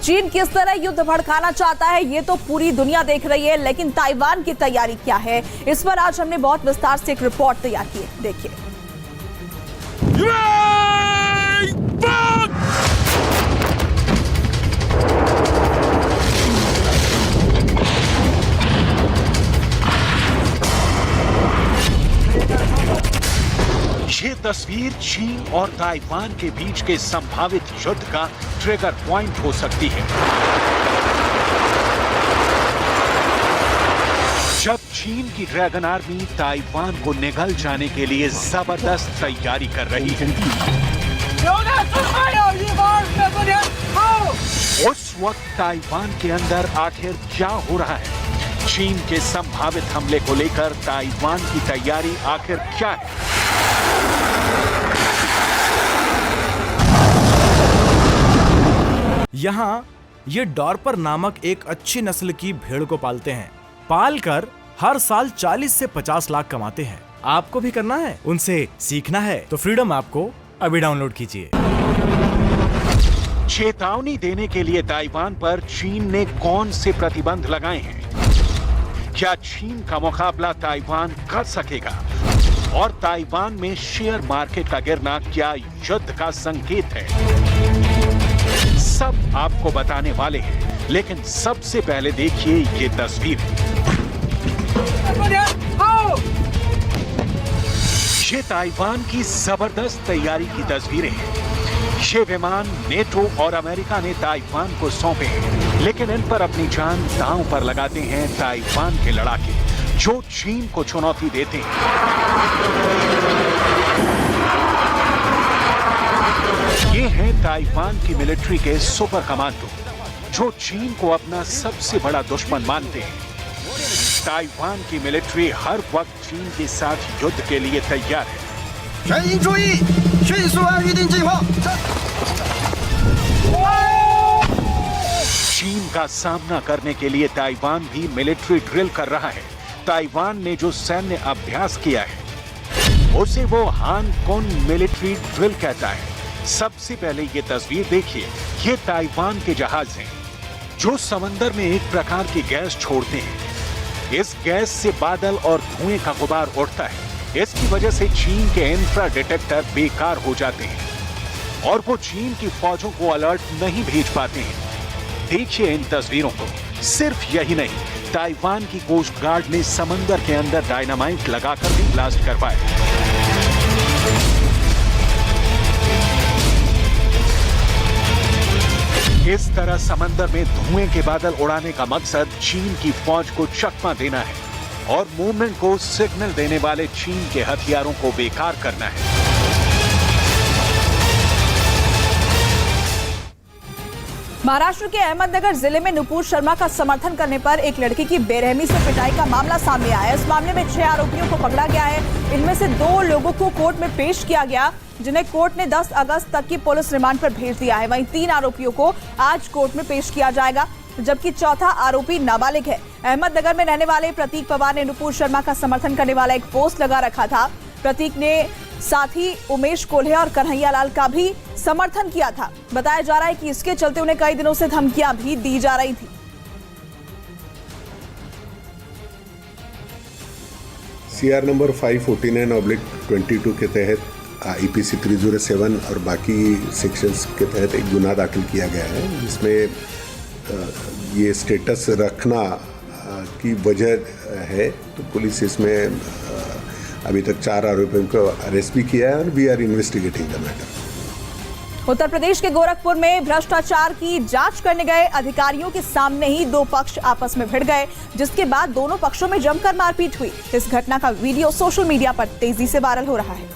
चीन किस तरह युद्ध भड़काना चाहता है ये तो पूरी दुनिया देख रही है, लेकिन ताइवान की तैयारी क्या है, इस पर आज हमने बहुत विस्तार से एक रिपोर्ट तैयार की है। देखिए। ये तस्वीर चीन और ताइवान के बीच के संभावित युद्ध का ट्रिगर पॉइंट हो सकती है। जब चीन की ड्रैगन आर्मी ताइवान को निगल जाने के लिए जबरदस्त तैयारी कर रही है, उस वक्त ताइवान के अंदर आखिर क्या हो रहा है? चीन के संभावित हमले को लेकर ताइवान की तैयारी आखिर क्या है? यहाँ ये डॉर्पर नामक एक अच्छी नस्ल की भेड़ को पालते हैं। पालकर हर साल 40 से 50 लाख कमाते हैं। आपको भी करना है, उनसे सीखना है तो फ्रीडम ऐप को अभी डाउनलोड कीजिए। चेतावनी देने के लिए ताइवान पर चीन ने कौन से प्रतिबंध लगाए हैं? क्या चीन का मुकाबला ताइवान कर सकेगा? और ताइवान में शेयर मार्केट का गिरना क्या युद्ध का संकेत है? सब आपको बताने वाले हैं, लेकिन सबसे पहले देखिए ये तस्वीर। ये ताइवान की जबरदस्त तैयारी की तस्वीरें हैं। ये विमान नेटो और अमेरिका ने ताइवान को सौंपे हैं, लेकिन इन पर अपनी जान दांव पर लगाते हैं ताइवान के लड़ाके, जो चीन को चुनौती देते हैं। ये हैं ताइवान की मिलिट्री के सुपर कमांडो, जो चीन को अपना सबसे बड़ा दुश्मन मानते हैं। ताइवान की मिलिट्री हर वक्त चीन के साथ युद्ध के लिए तैयार है। चीन का सामना करने के लिए ताइवान भी मिलिट्री ड्रिल कर रहा है। ताइवान ने जो सैन्य अभ्यास किया है उसे वो हान कुन मिलिट्री ड्रिल कहता है। सबसे पहले ये तस्वीर देखिए। ये ताइवान के जहाज हैं जो समंदर में एक प्रकार की गैस छोड़ते हैं। इस गैस से बादल और धुएं का गुबार उठता है। इसकी वजह से चीन के इंफ्रा डिटेक्टर बेकार हो जाते हैं और वो चीन की फौजों को अलर्ट नहीं भेज पाते हैं। देखिए इन तस्वीरों को। सिर्फ यही नहीं, ताइवान की कोस्ट गार्ड ने समंदर के अंदर डायनामाइट लगाकर भी ब्लास्ट करवाए। इस तरह समंदर में धुएं के बादल उड़ाने का मकसद चीन की फौज को चकमा देना है और मूवमेंट को सिग्नल देने वाले चीन के हथियारों को बेकार करना है। महाराष्ट्र के अहमदनगर जिले में नुपुर शर्मा का समर्थन करने पर एक लड़की की बेरहमी से पिटाई का मामला सामने आया है। इस मामले में 6 आरोपियों को पकड़ा गया है। इनमें से 2 लोगों को कोर्ट में पेश किया गया, जिन्हें कोर्ट ने 10 अगस्त तक की पुलिस रिमांड पर भेज दिया है। वहीं 3 आरोपियों को आज कोर्ट में पेश किया जाएगा, जबकि चौथा आरोपी नाबालिग है। अहमदनगर में रहने वाले प्रतीक पवार ने नुपुर शर्मा का समर्थन करने वाला एक पोस्ट लगा रखा था। प्रतीक ने साथ ही उमेश कोल्हे और कन्हैया लाल का भी समर्थन किया था। बताया जा रहा है कि इसके चलते उन्हें कई दिनों से धमकियां भी दी जा रही थी। CR नंबर 549/22 के तहत IPC 307 और बाकी सेक्शंस के तहत एक गुनाह दाखिल किया गया है, जिसमें ये स्टेटस रखना की वजह है। तो पुलिस इसमें अभी तक 4 आरोपियों को अरेस्ट भी किया है और we are investigating the matter. Uttar Pradesh के गोरखपुर में भ्रष्टाचार की जांच करने गए अधिकारियों के सामने ही 2 पक्ष आपस में भिड़ गए, जिसके बाद दोनों पक्षों में जमकर मारपीट हुई। इस घटना का वीडियो सोशल मीडिया पर तेजी से वायरल हो रहा है,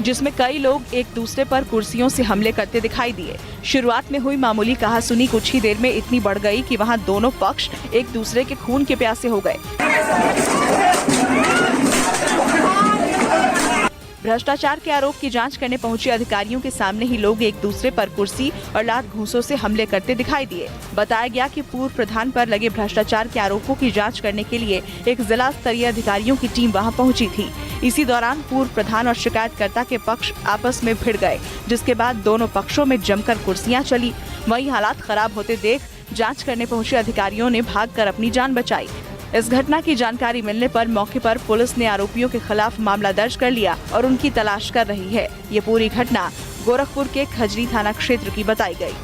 जिसमें कई लोग एक दूसरे पर कुर्सियों से हमले करते दिखाई दिए। शुरुआत में हुई मामूली कहासुनी कुछ ही देर में इतनी बढ़ गई कि वहां दोनों पक्ष एक दूसरे के खून के प्यासे हो गए। भ्रष्टाचार के आरोप की जांच करने पहुंचे अधिकारियों के सामने ही लोग एक दूसरे पर कुर्सी और लात घूंसों से हमले करते दिखाई दिए। बताया गया कि पूर्व प्रधान पर लगे भ्रष्टाचार के आरोपों की जांच करने के लिए एक जिला स्तरीय अधिकारियों की टीम वहां पहुंची थी। इसी दौरान पूर्व प्रधान और शिकायतकर्ता के पक्ष आपस में भिड़ गए, जिसके बाद दोनों पक्षों में जमकर कुर्सियां चली। वहीं हालात खराब होते देख जांच करने पहुंचे अधिकारियों ने भागकर अपनी जान बचाई। इस घटना की जानकारी मिलने पर मौके पर पुलिस ने आरोपियों के खिलाफ मामला दर्ज कर लिया और उनकी तलाश कर रही है। ये पूरी घटना गोरखपुर के खजरी थाना क्षेत्र की बताई गई।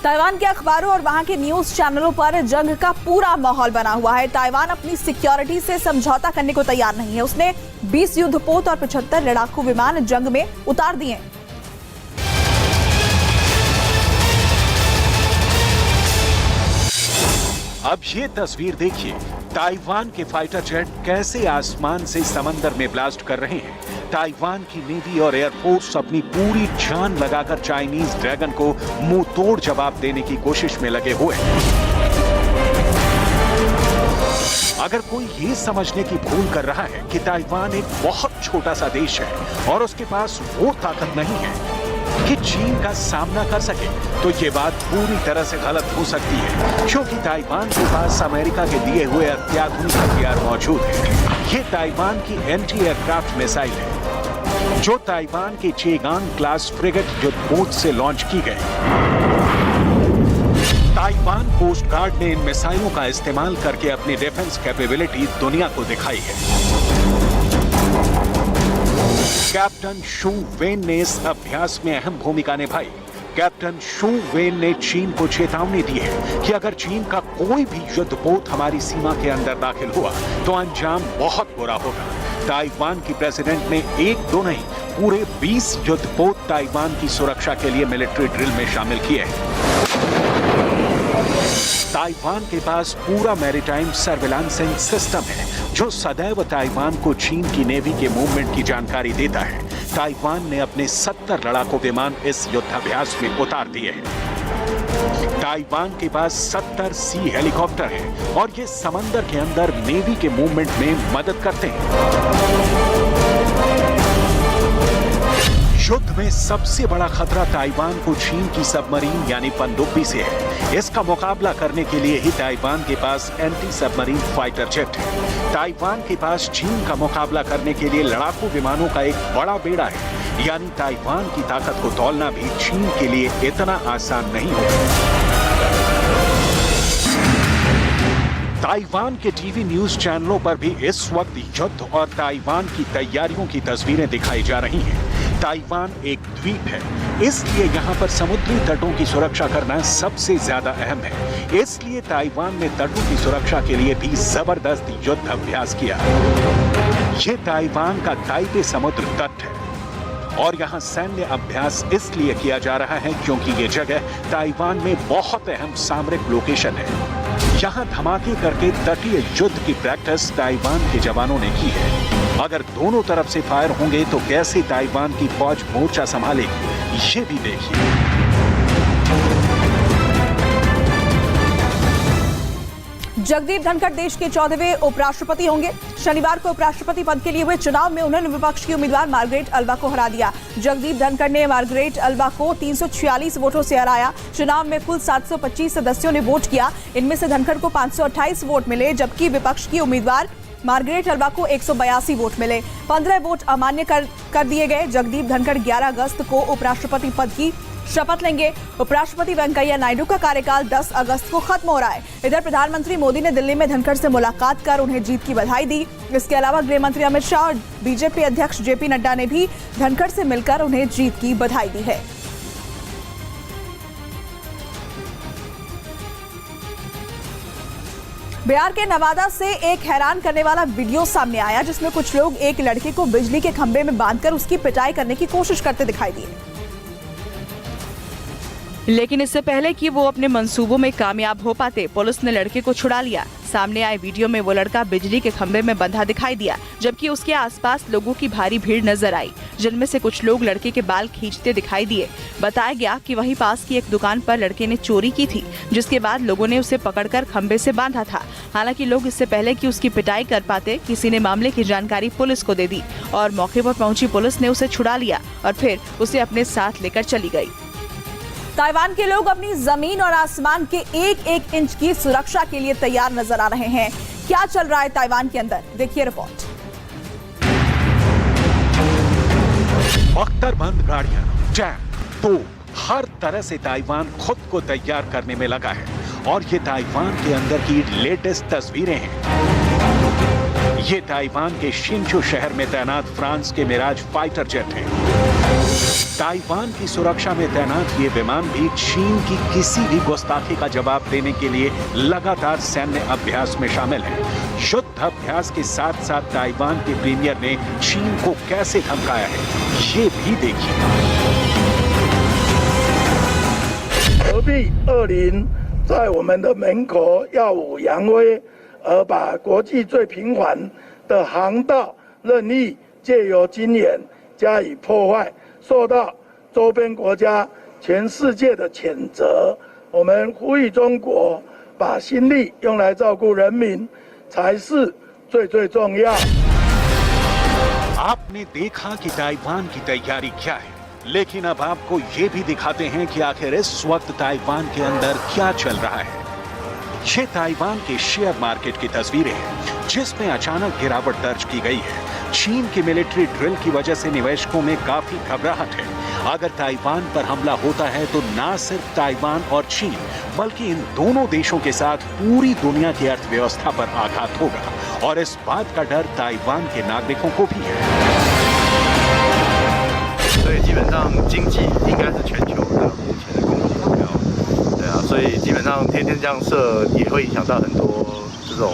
ताइवान के अखबारों और वहां के न्यूज चैनलों पर जंग का पूरा माहौल बना हुआ है। ताइवान अपनी सिक्योरिटी से समझौता करने को तैयार नहीं है। उसने 20 युद्धपोत और 75 लड़ाकू विमान जंग में उतार दिए। अब ये तस्वीर देखिए, ताइवान के फाइटर जेट कैसे आसमान से समंदर में ब्लास्ट कर रहे हैं। ताइवान की नेवी और एयरफोर्स अपनी पूरी जान लगाकर चाइनीज ड्रैगन को मुंह तोड़ जवाब देने की कोशिश में लगे हुए हैं। अगर कोई ये समझने की भूल कर रहा है कि ताइवान एक बहुत छोटा सा देश है और उसके पास वो ताकत नहीं है कि चीन का सामना कर सके, तो ये बात पूरी तरह से गलत हो सकती है, क्योंकि ताइवान के पास अमेरिका के दिए हुए अत्याधुनिक हथियार मौजूद है। ये ताइवान की एंटी एयरक्राफ्ट मिसाइल है, जो ताइवान के चेगांग क्लास फ्रिगेट युद्धपोत से लॉन्च की गई। ताइवान कोस्ट गार्ड ने इन मिसाइलों का इस्तेमाल करके अपनी डिफेंस कैपेबिलिटी दुनिया को दिखाई है। कैप्टन शू वेन ने इस अभ्यास में अहम भूमिका निभाई। कैप्टन शू वेन ने चीन को चेतावनी दी है कि अगर चीन का कोई भी युद्धपोत हमारी सीमा के अंदर दाखिल हुआ तो अंजाम बहुत बुरा होगा। ताइवान की प्रेसिडेंट ने एक दो नहीं, पूरे 20 युद्धपोत ताइवान की सुरक्षा के लिए मिलिट्री ड्रिल में शामिल किए हैं। ताइवान के पास पूरा मैरीटाइम सर्विलांसिंग सिस्टम है, जो सदैव ताइवान को चीन की नेवी के मूवमेंट की जानकारी देता है। ताइवान ने अपने 70 लड़ाकू विमान इस युद्धाभ्यास में उतार दिए हैं। ताइवान के पास 70 सी हेलीकॉप्टर हैं और ये समंदर के अंदर नेवी के मूवमेंट में मदद करते हैं। युद्ध में सबसे बड़ा खतरा ताइवान को चीन की सबमरीन यानी पनडुब्बी से है। इसका मुकाबला करने के लिए ही ताइवान के पास एंटी सबमरीन फाइटर जेट है। ताइवान के पास चीन का मुकाबला करने के लिए लड़ाकू विमानों का एक बड़ा बेड़ा है, यानी ताइवान की ताकत को तौलना भी चीन के लिए इतना आसान नहीं होगा। ताइवान के टीवी न्यूज चैनलों पर भी इस वक्त युद्ध और ताइवान की तैयारियों की तस्वीरें दिखाई जा रही हैं। ताइवान एक द्वीप है, इसलिए यहाँ पर समुद्री तटों की सुरक्षा करना सबसे ज्यादा अहम है। इसलिए ताइवान ने तटों की सुरक्षा के लिए भी जबरदस्त युद्ध अभ्यास किया। ये ताइवान का ताइपे समुद्र तट है और यहाँ सैन्य अभ्यास इसलिए किया जा रहा है क्योंकि ये जगह ताइवान में बहुत अहम सामरिक लोकेशन है। यहाँ धमाके करके तटीय युद्ध की प्रैक्टिस ताइवान के जवानों ने की है। अगर दोनों तरफ से फायर होंगे तो कैसे ताइवान की फौज मोर्चा संभालेगी, ये भी देखिए। जगदीप धनखड़ देश के 14वें उपराष्ट्रपति होंगे। शनिवार को उपराष्ट्रपति पद के लिए हुए चुनाव में उन्होंने विपक्ष की उम्मीदवार मार्गरेट अल्वा को हरा दिया। जगदीप धनखड़ ने मार्गरेट अल्वा को 346 वोटों से हराया। चुनाव में कुल 725 सदस्यों ने वोट किया। इनमें से धनखड़ को 528 वोट मिले, जबकि विपक्ष की उम्मीदवार मार्गरेट अल्वा को 182 वोट मिले। 15 वोट अमान्य कर दिए गए। जगदीप धनखड़ 11 अगस्त को उपराष्ट्रपति पद की शपथ लेंगे। उपराष्ट्रपति वेंकैया नायडू का कार्यकाल 10 अगस्त को खत्म हो रहा है। इधर प्रधानमंत्री मोदी ने दिल्ली में धनखड़ से मुलाकात कर उन्हें जीत की बधाई दी। इसके अलावा गृह मंत्री अमित शाह और बीजेपी अध्यक्ष जेपी नड्डा ने भी धनखड़ से मिलकर उन्हें जीत की बधाई दी है। बिहार के नवादा से एक हैरान करने वाला वीडियो सामने आया, जिसमें कुछ लोग एक लड़के को बिजली के खंभे में बांधकर उसकी पिटाई करने की कोशिश करते दिखाई दिए। लेकिन इससे पहले कि वो अपने मंसूबों में कामयाब हो पाते, पुलिस ने लड़के को छुड़ा लिया। सामने आए वीडियो में वो लड़का बिजली के खंभे में बंधा दिखाई दिया, जबकि उसके आसपास लोगों की भारी भीड़ नजर आई, जिनमें से कुछ लोग लड़के के बाल खींचते दिखाई दिए। बताया गया कि वहीं पास की एक दुकान पर लड़के ने चोरी की थी, जिसके बाद लोगों ने उसे पकड़कर खंभे से बांधा था। हालांकि लोग इससे पहले कि उसकी पिटाई कर पाते, किसी ने मामले की जानकारी पुलिस को दे दी और मौके पर पहुंची पुलिस ने उसे छुड़ा लिया और फिर उसे अपने साथ लेकर चली गई। ताइवान के लोग अपनी जमीन और आसमान के एक एक इंच की सुरक्षा के लिए तैयार नजर आ रहे हैं। क्या चल रहा है ताइवान के अंदर, देखिए रिपोर्ट। अख्तरबंद गाड़ियां, जैम, तो हर तरह से ताइवान खुद को तैयार करने में लगा है और ये ताइवान के अंदर की लेटेस्ट तस्वीरें हैं। ये ताइवान के शिंचू शहर में तैनात फ्रांस के मिराज फाइटर जेट हैं। ताइवान की सुरक्षा में तैनात ये विमान भी चीन की किसी भी गुस्ताखी का जवाब देने के लिए लगातार सैन्य अभ्यास में शामिल है। युद्ध अभ्यास के साथ साथ ताइवान के प्रीमियर ने चीन को कैसे धमकाया है, ये भी देखिए। 何必恶灵在我们的门口耀武扬威，而把国际最平缓的航道任意借由军演加以破坏，受到周边国家、全世界的谴责。我们呼吁中国把心力用来照顾人民，才是最重要。 आपने देखा कि ताइवान की तैयारी क्या है, लेकिन अब आपको ये भी दिखाते हैं कि आखिर इस वक्त ताइवान के अंदर क्या चल रहा है। ये ताइवान के शेयर मार्केट की तस्वीरें हैं, जिसमें अचानक गिरावट दर्ज की गई है। चीन की मिलिट्री ड्रिल की वजह से निवेशकों में काफी घबराहट है। अगर ताइवान पर हमला होता है तो न सिर्फ ताइवान और चीन, बल्कि इन दोनों देशों के साथ पूरी दुनिया की अर्थव्यवस्था पर आघात होगा और इस बात का डर ताइवान के नागरिकों को भी है। 所以基本上经济应该是全球的目前的共同目标，对啊，所以基本上天天这样射也会影响到很多这种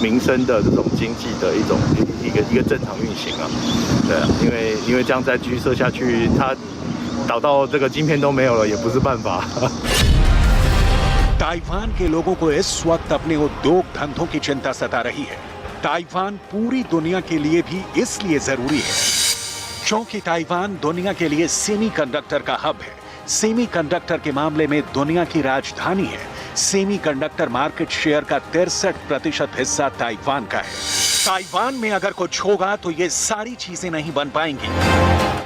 民生的这种经济的一个正常运行啊，对啊，因为这样再继续射下去，它导到这个晶片都没有了，也不是办法。ताइवान के लोगों को इस वक्त अपने उद्योग धंधों की चिंता सता रही है। ताइवान पूरी दुनिया के लिए भी इसलिए जरूरी है क्योंकि ताइवान दुनिया के लिए सेमीकंडक्टर का हब है। सेमीकंडक्टर के मामले में दुनिया की राजधानी है। सेमीकंडक्टर मार्केट शेयर का 63% हिस्सा ताइवान का है। ताइवान में अगर कुछ होगा तो ये सारी चीजें नहीं बन पाएंगी।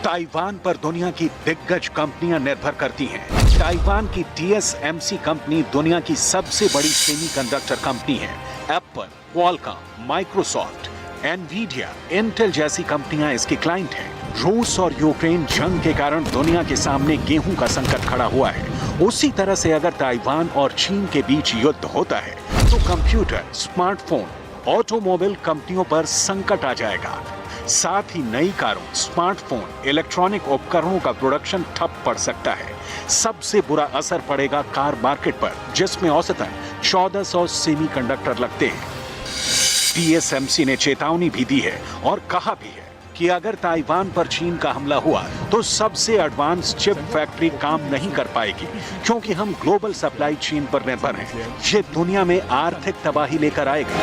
ताइवान पर दुनिया की दिग्गज कंपनियां निर्भर करती हैं। ताइवान की TSMC कंपनी दुनिया की सबसे बड़ी सेमीकंडक्टर कंपनी है। Apple, Qualcomm, Microsoft, Nvidia, Intel जैसी कंपनियां इसकी क्लाइंट हैं। रूस और यूक्रेन जंग के कारण दुनिया के सामने गेहूं का संकट खड़ा हुआ है। उसी तरह से अगर ताइवान और चीन के बीच युद्ध होता है तो कंप्यूटर, स्मार्टफोन, ऑटोमोबाइल कंपनियों पर संकट आ जाएगा। साथ ही नई कारों, स्मार्टफोन, इलेक्ट्रॉनिक उपकरणों का प्रोडक्शन ठप पड़ सकता है। सबसे बुरा असर पड़ेगा कार मार्केट पर, जिसमें औसतन 1400 सेमीकंडक्टर लगते हैं। TSMC ने चेतावनी भी दी है और कहा भी है कि अगर ताइवान पर चीन का हमला हुआ तो सबसे एडवांस चिप फैक्ट्री काम नहीं कर पाएगी, क्योंकि हम ग्लोबल सप्लाई चेन पर निर्भर हैं। ये दुनिया में आर्थिक तबाही लेकर आएगा।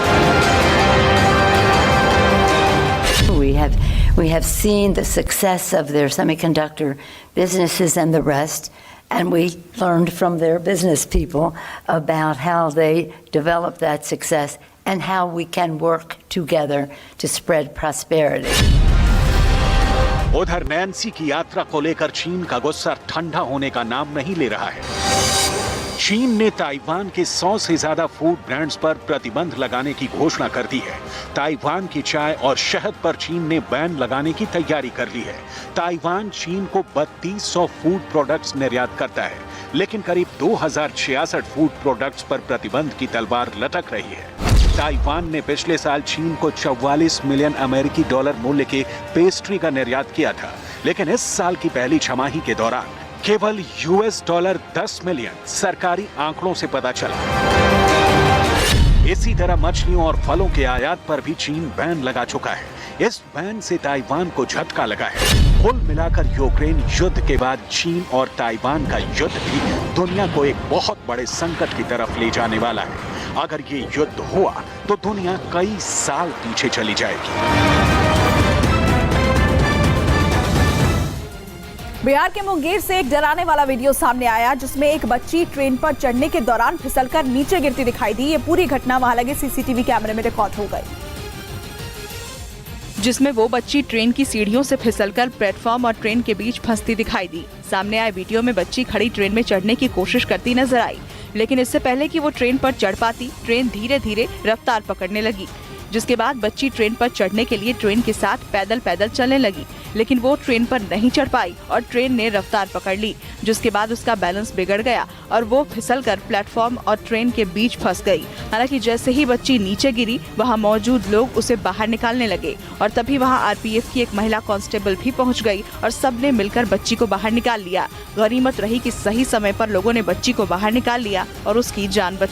We have seen the success of their semiconductor businesses and the rest, and we learned from their business people about how they developed that success and how we can work together to spread prosperity. उधर Nancy की यात्रा को लेकर चीन का गुस्सा ठंडा होने का नाम नहीं ले रहा है। चीन ने ताइवान के 100 से ज्यादा फूड ब्रांड्स पर प्रतिबंध लगाने की घोषणा कर दी है। ताइवान की चाय और शहद पर चीन ने बैन लगाने की तैयारी कर ली है। ताइवान चीन को 3200 फूड प्रोडक्ट्स निर्यात करता है, लेकिन करीब 2066 फूड प्रोडक्ट्स पर प्रतिबंध की तलवार लटक रही है। ताइवान ने पिछले साल चीन को 44 मिलियन अमेरिकी डॉलर मूल्य के पेस्ट्री का निर्यात किया था, लेकिन इस साल की पहली छमाही के दौरान केवल $10 मिलियन सरकारी आंकड़ों से पता चला। इसी तरह मछलियों और फलों के आयात पर भी चीन बैन लगा चुका है। इस बैन से ताइवान को झटका लगा है। कुल मिलाकर यूक्रेन युद्ध के बाद चीन और ताइवान का युद्ध भी दुनिया को एक बहुत बड़े संकट की तरफ ले जाने वाला है। अगर ये युद्ध हुआ तो दुनिया कई साल पीछे चली जाएगी। बिहार के मुंगेर से एक डराने वाला वीडियो सामने आया जिसमें एक बच्ची ट्रेन पर चढ़ने के दौरान फिसलकर नीचे गिरती दिखाई दी। ये पूरी घटना वहां लगे सीसीटीवी कैमरे में रिकॉर्ड हो गई, जिसमें वो बच्ची ट्रेन की सीढ़ियों से फिसलकर प्लेटफॉर्म और ट्रेन के बीच फंसती दिखाई दी। सामने आए वीडियो में बच्ची खड़ी ट्रेन में चढ़ने की कोशिश करती नजर आई, लेकिन इससे पहले कि वो ट्रेन पर चढ़ पाती, ट्रेन धीरे धीरे रफ्तार पकड़ने लगी, जिसके बाद बच्ची ट्रेन पर चढ़ने के लिए ट्रेन के साथ पैदल पैदल चलने लगी, लेकिन वो ट्रेन पर नहीं चढ़ पाई और ट्रेन ने रफ्तार पकड़ ली, जिसके बाद उसका बैलेंस बिगड़ गया और वो फिसलकर प्लेटफॉर्म और ट्रेन के बीच फंस गई। हालांकि जैसे ही बच्ची नीचे गिरी, वहां मौजूद लोग उसे बाहर निकालने लगे और तभी वहां आरपीएफ की एक महिला कांस्टेबल भी पहुंच गई और सबने मिलकर बच्ची को बाहर निकाल लिया। गनीमत रही कि सही समय पर लोगों ने बच्ची को बाहर निकाल लिया और उसकी जान बचाई।